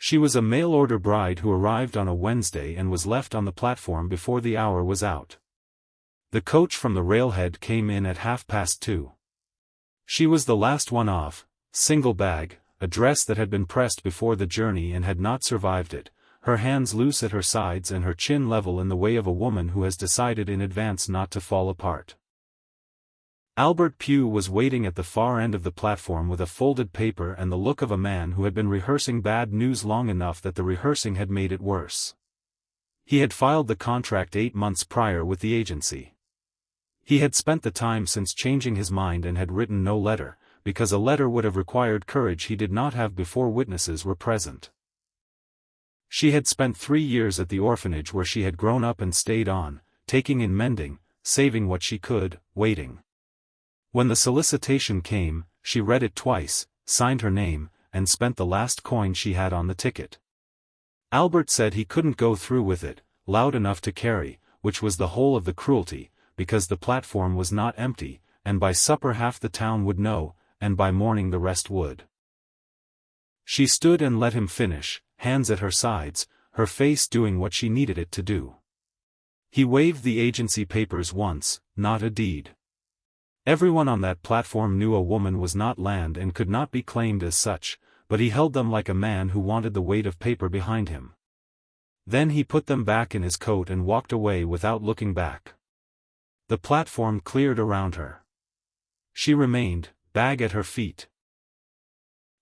She was a mail-order bride who arrived on a Wednesday and was left on the platform before the hour was out. The coach from the railhead came in at 2:30. She was the last one off, single bag, a dress that had been pressed before the journey and had not survived it, her hands loose at her sides and her chin level in the way of a woman who has decided in advance not to fall apart. Albert Pugh was waiting at the far end of the platform with a folded paper and the look of a man who had been rehearsing bad news long enough that the rehearsing had made it worse. He had filed the contract 8 months prior with the agency. He had spent the time since changing his mind and had written no letter, because a letter would have required courage he did not have before witnesses were present. She had spent 3 years at the orphanage where she had grown up and stayed on, taking in mending, saving what she could, waiting. When the solicitation came, she read it twice, signed her name, and spent the last coin she had on the ticket. Albert said he couldn't go through with it, loud enough to carry, which was the whole of the cruelty, because the platform was not empty, and by supper half the town would know, and by morning the rest would. She stood and let him finish, hands at her sides, her face doing what she needed it to do. He waved the agency papers once, not a deed. Everyone on that platform knew a woman was not land and could not be claimed as such, but he held them like a man who wanted the weight of paper behind him. Then he put them back in his coat and walked away without looking back. The platform cleared around her. She remained, bag at her feet.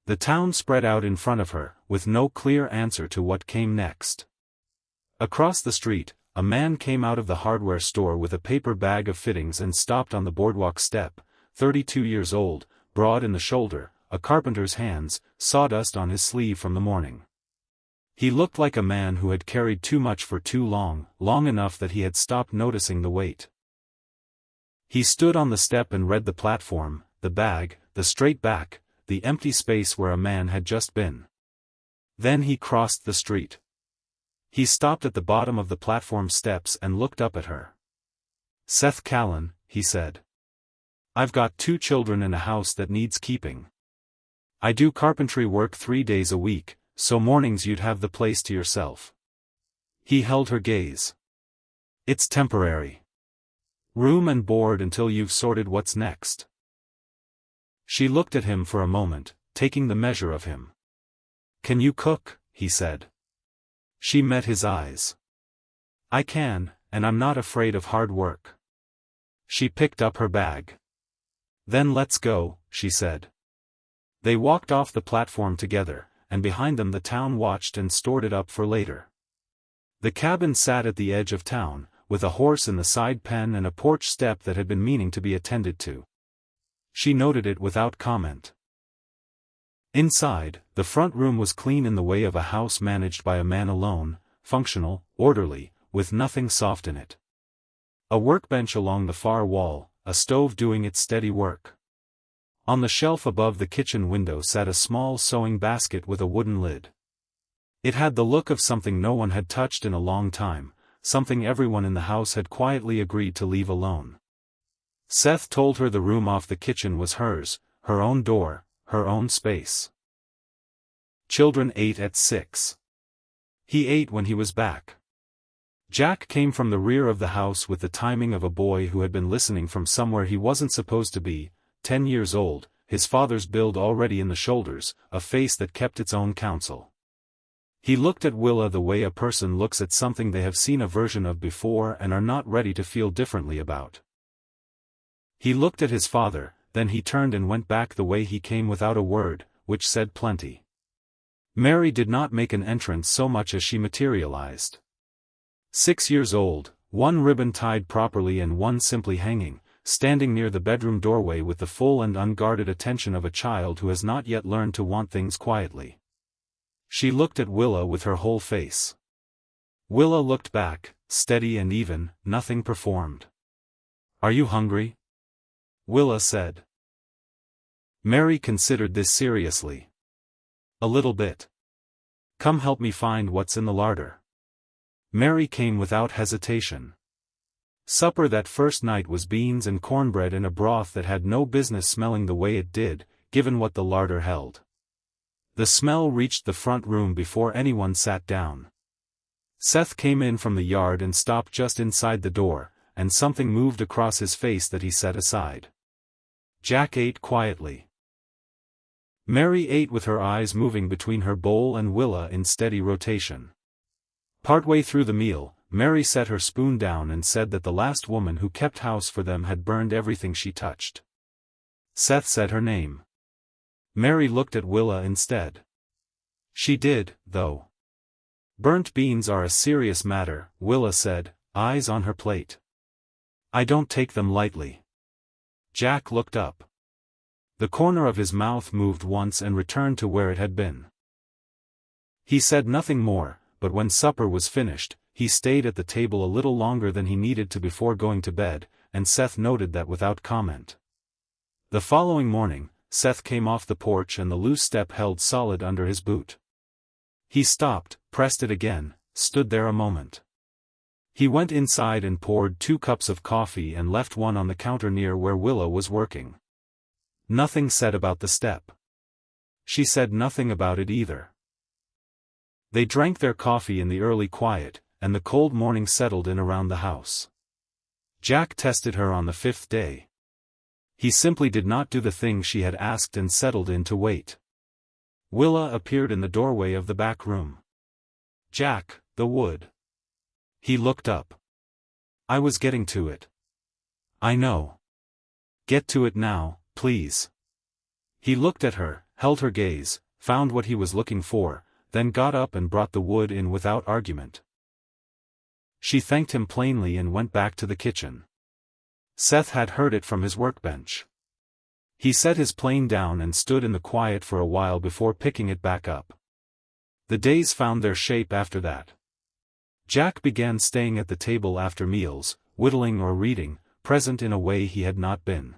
The town spread out in front of her, with no clear answer to what came next. Across the street, a man came out of the hardware store with a paper bag of fittings and stopped on the boardwalk step, 32 years old, broad in the shoulder, a carpenter's hands, sawdust on his sleeve from the morning. He looked like a man who had carried too much for too long, long enough that he had stopped noticing the weight. He stood on the step and read the platform, the bag, the straight back, the empty space where a man had just been. Then he crossed the street. He stopped at the bottom of the platform steps and looked up at her. "Seth Callan," he said. "I've got 2 children and a house that needs keeping. I do carpentry work 3 days a week, so mornings you'd have the place to yourself." He held her gaze. "It's temporary. Room and board until you've sorted what's next." She looked at him for a moment, taking the measure of him. "Can you cook?" he said. She met his eyes. "I can, and I'm not afraid of hard work." She picked up her bag. "Then let's go," she said. They walked off the platform together, and behind them the town watched and stored it up for later. The cabin sat at the edge of town, with a horse in the side pen and a porch step that had been meaning to be attended to. She noted it without comment. Inside, the front room was clean in the way of a house managed by a man alone, functional, orderly, with nothing soft in it. A workbench along the far wall, a stove doing its steady work. On the shelf above the kitchen window sat a small sewing basket with a wooden lid. It had the look of something no one had touched in a long time, something everyone in the house had quietly agreed to leave alone. Seth told her the room off the kitchen was hers, her own door, her own space. Children ate at 6. He ate when he was back. Jack came from the rear of the house with the timing of a boy who had been listening from somewhere he wasn't supposed to be, 10 years old, his father's build already in the shoulders, a face that kept its own counsel. He looked at Willa the way a person looks at something they have seen a version of before and are not ready to feel differently about. He looked at his father, then he turned and went back the way he came without a word, which said plenty. Mary did not make an entrance so much as she materialized. 6 years old, one ribbon tied properly and one simply hanging, standing near the bedroom doorway with the full and unguarded attention of a child who has not yet learned to want things quietly. She looked at Willa with her whole face. Willa looked back, steady and even, nothing performed. "Are you hungry?" Willa said. Mary considered this seriously. "A little bit. Come help me find what's in the larder." Mary came without hesitation. Supper that first night was beans and cornbread in a broth that had no business smelling the way it did, given what the larder held. The smell reached the front room before anyone sat down. Seth came in from the yard and stopped just inside the door, and something moved across his face that he set aside. Jack ate quietly. Mary ate with her eyes moving between her bowl and Willa in steady rotation. Partway through the meal, Mary set her spoon down and said that the last woman who kept house for them had burned everything she touched. Seth said her name. Mary looked at Willa instead. She did, though. Burnt beans are a serious matter, Willa said, eyes on her plate. I don't take them lightly. Jack looked up. The corner of his mouth moved once and returned to where it had been. He said nothing more, but when supper was finished, he stayed at the table a little longer than he needed to before going to bed, and Seth noted that without comment. The following morning, Seth came off the porch and the loose step held solid under his boot. He stopped, pressed it again, stood there a moment. He went inside and poured 2 cups of coffee and left one on the counter near where Willa was working. Nothing said about the step. She said nothing about it either. They drank their coffee in the early quiet, and the cold morning settled in around the house. Jack tested her on the 5th day. He simply did not do the thing she had asked and settled in to wait. Willa appeared in the doorway of the back room. Jack, the wood. He looked up. I was getting to it. I know. Get to it now, please. He looked at her, held her gaze, found what he was looking for, then got up and brought the wood in without argument. She thanked him plainly and went back to the kitchen. Seth had heard it from his workbench. He set his plane down and stood in the quiet for a while before picking it back up. The days found their shape after that. Jack began staying at the table after meals, whittling or reading, present in a way he had not been.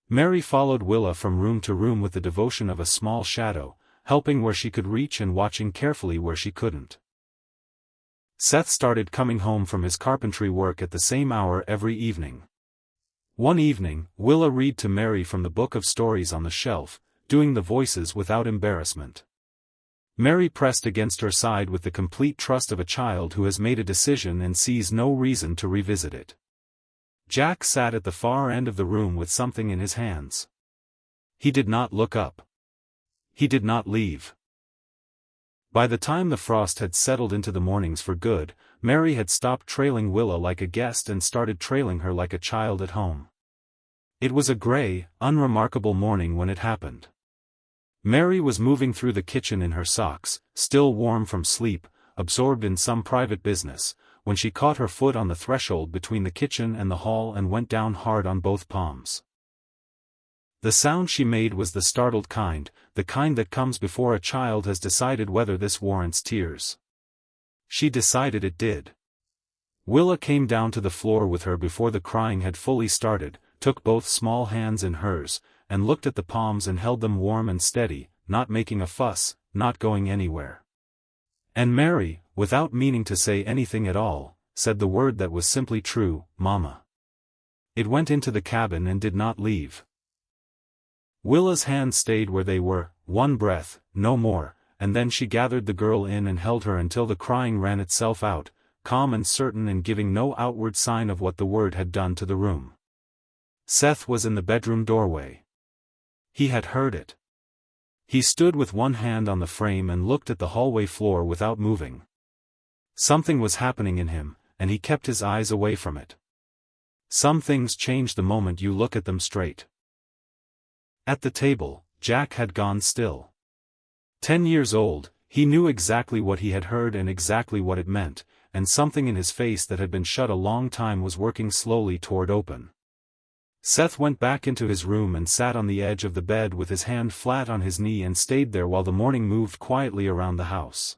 Mary followed Willa from room to room with the devotion of a small shadow, helping where she could reach and watching carefully where she couldn't. Seth started coming home from his carpentry work at the same hour every evening. One evening, Willa read to Mary from the book of stories on the shelf, doing the voices without embarrassment. Mary pressed against her side with the complete trust of a child who has made a decision and sees no reason to revisit it. Jack sat at the far end of the room with something in his hands. He did not look up. He did not leave. By the time the frost had settled into the mornings for good, Mary had stopped trailing Willa like a guest and started trailing her like a child at home. It was a gray, unremarkable morning when it happened. Mary was moving through the kitchen in her socks, still warm from sleep, absorbed in some private business, when she caught her foot on the threshold between the kitchen and the hall and went down hard on both palms. The sound she made was the startled kind, the kind that comes before a child has decided whether this warrants tears. She decided it did. Willa came down to the floor with her before the crying had fully started, took both small hands in hers, and looked at the palms and held them warm and steady, not making a fuss, not going anywhere. And Mary, without meaning to say anything at all, said the word that was simply true, Mama. It went into the cabin and did not leave. Willa's hands stayed where they were, one breath, no more, and then she gathered the girl in and held her until the crying ran itself out, calm and certain and giving no outward sign of what the word had done to the room. Seth was in the bedroom doorway. He had heard it. He stood with one hand on the frame and looked at the hallway floor without moving. Something was happening in him, and he kept his eyes away from it. Some things change the moment you look at them straight. At the table, Jack had gone still. 10 years old, he knew exactly what he had heard and exactly what it meant, and something in his face that had been shut a long time was working slowly toward open. Seth went back into his room and sat on the edge of the bed with his hand flat on his knee and stayed there while the morning moved quietly around the house.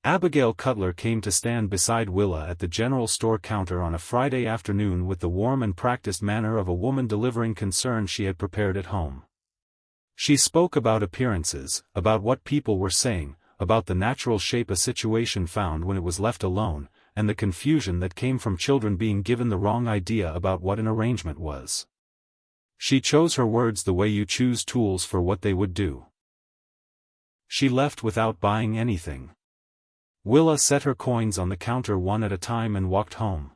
Abigail Cutler came to stand beside Willa at the general store counter on a Friday afternoon with the warm and practiced manner of a woman delivering concern she had prepared at home. She spoke about appearances, about what people were saying, about the natural shape a situation found when it was left alone, and the confusion that came from children being given the wrong idea about what an arrangement was. She chose her words the way you choose tools for what they would do. She left without buying anything. Willa set her coins on the counter one at a time and walked home.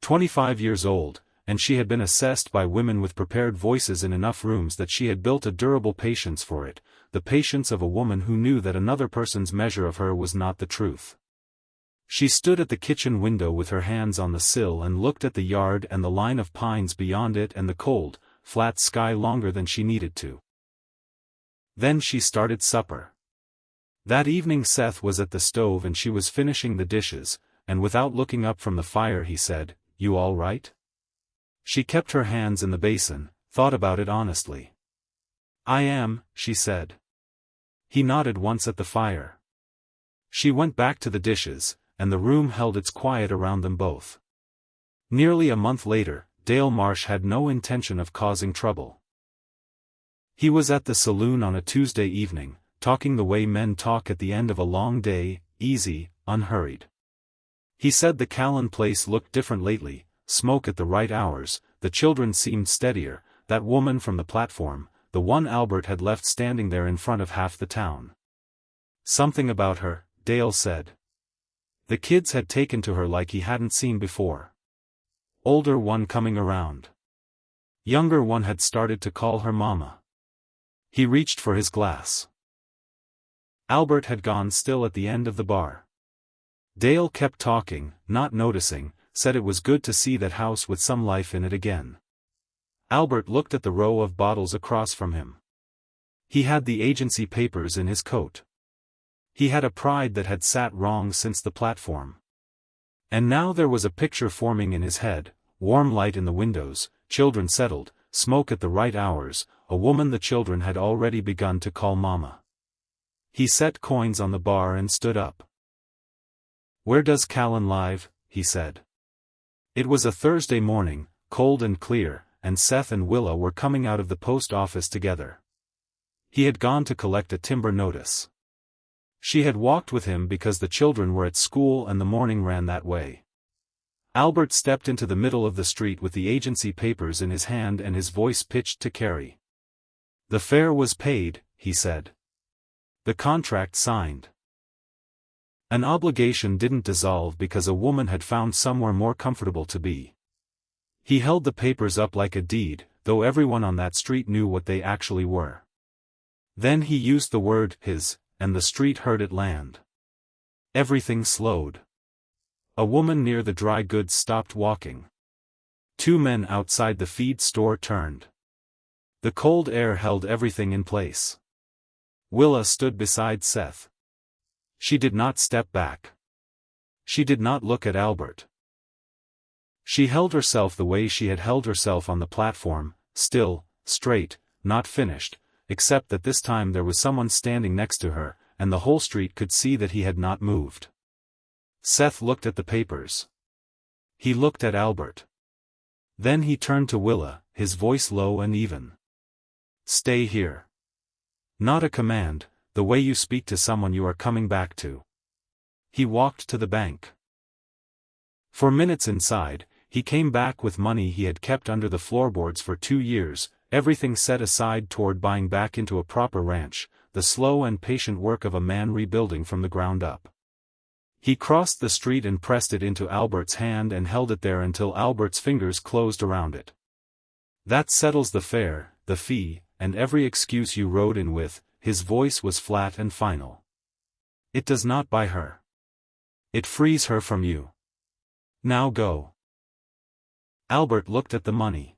25 years old, and she had been assessed by women with prepared voices in enough rooms that she had built a durable patience for it, the patience of a woman who knew that another person's measure of her was not the truth. She stood at the kitchen window with her hands on the sill and looked at the yard and the line of pines beyond it and the cold, flat sky longer than she needed to. Then she started supper. That evening Seth was at the stove and she was finishing the dishes, and without looking up from the fire he said, "You all right?" She kept her hands in the basin, thought about it honestly. "I am," she said. He nodded once at the fire. She went back to the dishes, and the room held its quiet around them both. Nearly a month later, Dale Marsh had no intention of causing trouble. He was at the saloon on a Tuesday evening, talking the way men talk at the end of a long day, easy, unhurried. He said the Callan place looked different lately, smoke at the right hours, the children seemed steadier, that woman from the platform, the one Albert had left standing there in front of half the town. Something about her, Dale said. The kids had taken to her like he hadn't seen before. Older one coming around. Younger one had started to call her mama. He reached for his glass. Albert had gone still at the end of the bar. Dale kept talking, not noticing, said it was good to see that house with some life in it again. Albert looked at the row of bottles across from him. He had the agency papers in his coat. He had a pride that had sat wrong since the platform. And now there was a picture forming in his head, warm light in the windows, children settled, smoke at the right hours, a woman the children had already begun to call mama. He set coins on the bar and stood up. "Where does Callan live?" he said. It was a Thursday morning, cold and clear, and Seth and Willa were coming out of the post office together. He had gone to collect a timber notice. She had walked with him because the children were at school and the morning ran that way. Albert stepped into the middle of the street with the agency papers in his hand and his voice pitched to Carrie. "The fare was paid," he said. "The contract signed." An obligation didn't dissolve because a woman had found somewhere more comfortable to be. He held the papers up like a deed, though everyone on that street knew what they actually were. Then he used the word his, and the street heard it land. Everything slowed. A woman near the dry goods stopped walking. Two men outside the feed store turned. The cold air held everything in place. Willa stood beside Seth. She did not step back. She did not look at Albert. She held herself the way she had held herself on the platform, still, straight, not finished, except that this time there was someone standing next to her, and the whole street could see that he had not moved. Seth looked at the papers. He looked at Albert. Then he turned to Willa, his voice low and even. "Stay here." Not a command, the way you speak to someone you are coming back to. He walked to the bank. For minutes inside, he came back with money he had kept under the floorboards for 2 years, everything set aside toward buying back into a proper ranch, the slow and patient work of a man rebuilding from the ground up. He crossed the street and pressed it into Albert's hand and held it there until Albert's fingers closed around it. "That settles the fare, the fee, and every excuse you rode in with," his voice was flat and final. "It does not buy her. It frees her from you. Now go." Albert looked at the money.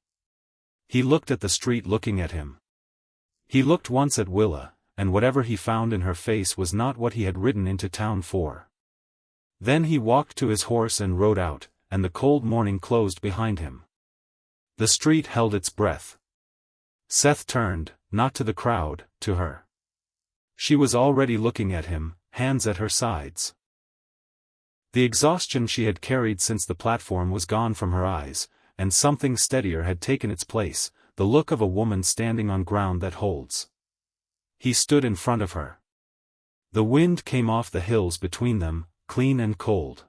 He looked at the street looking at him. He looked once at Willa, and whatever he found in her face was not what he had ridden into town for. Then he walked to his horse and rode out, and the cold morning closed behind him. The street held its breath. Seth turned, not to the crowd, to her. She was already looking at him, hands at her sides. The exhaustion she had carried since the platform was gone from her eyes, and something steadier had taken its place, the look of a woman standing on ground that holds. He stood in front of her. The wind came off the hills between them, clean and cold.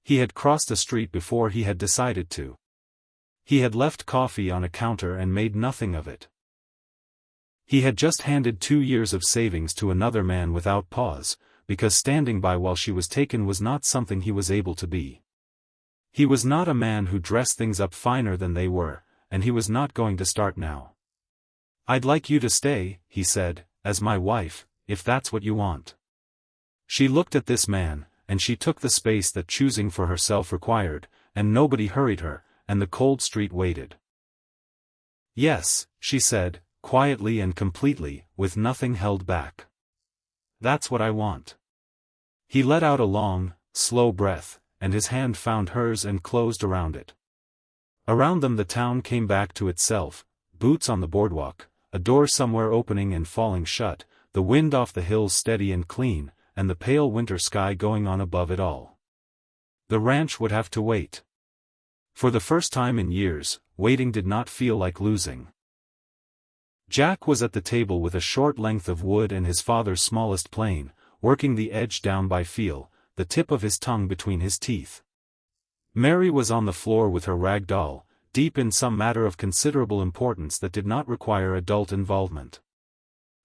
He had crossed a street before he had decided to. He had left coffee on a counter and made nothing of it. He had just handed 2 years of savings to another man without pause, because standing by while she was taken was not something he was able to be. He was not a man who dressed things up finer than they were, and he was not going to start now. "I'd like you to stay," he said, "as my wife, if that's what you want." She looked at this man, and she took the space that choosing for herself required, and nobody hurried her, and the cold street waited. "Yes," she said, quietly and completely, with nothing held back. "That's what I want." He let out a long, slow breath, and his hand found hers and closed around it. Around them the town came back to itself, boots on the boardwalk, a door somewhere opening and falling shut, the wind off the hills steady and clean, and the pale winter sky going on above it all. The ranch would have to wait. For the first time in years, waiting did not feel like losing. Jack was at the table with a short length of wood and his father's smallest plane, working the edge down by feel, the tip of his tongue between his teeth. Mary was on the floor with her rag doll, deep in some matter of considerable importance that did not require adult involvement.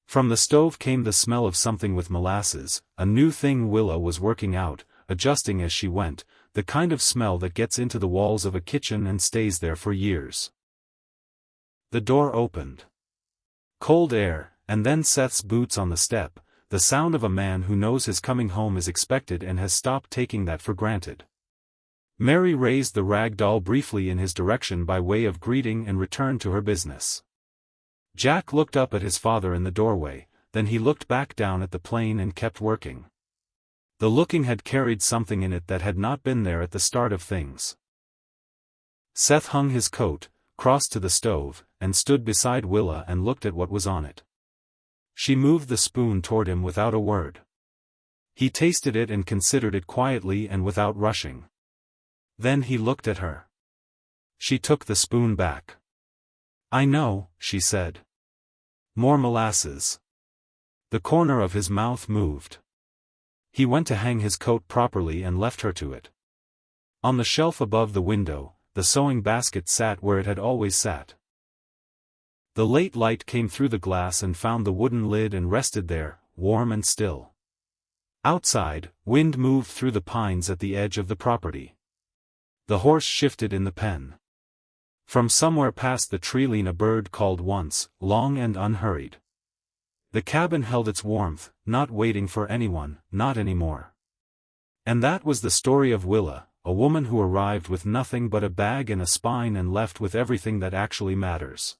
From the stove came the smell of something with molasses, a new thing Willa was working out, adjusting as she went, the kind of smell that gets into the walls of a kitchen and stays there for years. The door opened. Cold air, and then Seth's boots on the step, the sound of a man who knows his coming home is expected and has stopped taking that for granted. Mary raised the rag doll briefly in his direction by way of greeting and returned to her business. Jack looked up at his father in the doorway, then he looked back down at the plane and kept working. The looking had carried something in it that had not been there at the start of things. Seth hung his coat, crossed to the stove, and stood beside Willa and looked at what was on it. She moved the spoon toward him without a word. He tasted it and considered it quietly and without rushing. Then he looked at her. She took the spoon back. "I know," she said. "More molasses." The corner of his mouth moved. He went to hang his coat properly and left her to it. On the shelf above the window, the sewing basket sat where it had always sat. The late light came through the glass and found the wooden lid and rested there, warm and still. Outside, wind moved through the pines at the edge of the property. The horse shifted in the pen. From somewhere past the tree a bird called once, long and unhurried. The cabin held its warmth, not waiting for anyone, not anymore. And that was the story of Willa, a woman who arrived with nothing but a bag and a spine and left with everything that actually matters.